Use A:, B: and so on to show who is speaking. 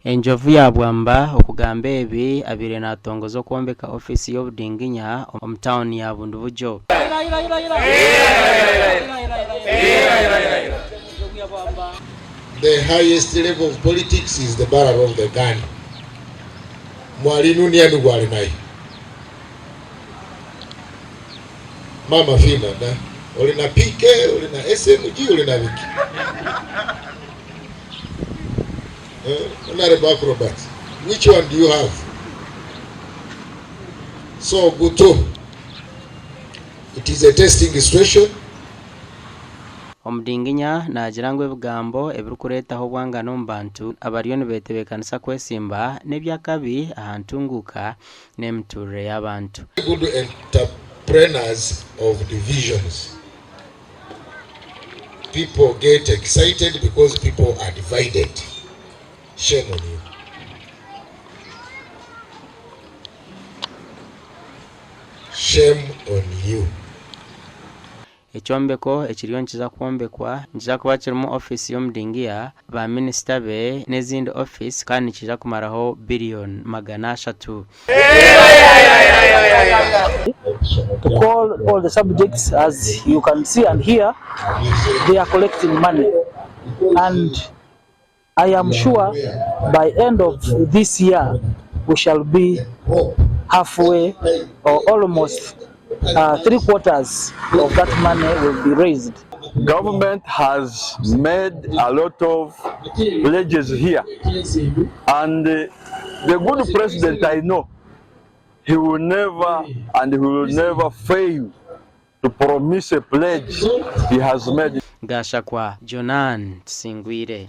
A: Enjovu ya Bwamba okugamba ebi abire natongoza okwombeka ofisi y'Omudinginya omu town ya Bundibugyo.
B: The highest level of politics is the barrel of the gun. Mwalinu ni anu gwali nai. Mama fina na. Olina PK, olina SMG, olina wiki. Acrobat. Which one do you have? So Guto, it is a testing situation.
A: Omudinginya na Ageihangwe ebigambo ebirikureetaho obwangano mu bantu abariyo nibeetebekanisa kwesimba n'ebyakabi ahantunguka n'emiturire y'abantu.
B: Good entrepreneurs of divisions. People get excited because people are divided. Shame on you. Shame on you.
A: Ekyombeko ekiriyo nikiza kwombekwa nikiza kuba kirimu ofisi y'Omudingiya ba minisita be n'ezindi ofisi kandi nikiza kumaraho billion $300.
C: To call all the subjects, as you can see and hear, they are collecting money, and I am sure by end of this year we shall be halfway or almost 3/4 of that money will be raised.
D: Government has made a lot of pledges here, and the good president I know, he will never fail to promise a pledge he has made.
A: Gashakwa Jonan Singwire.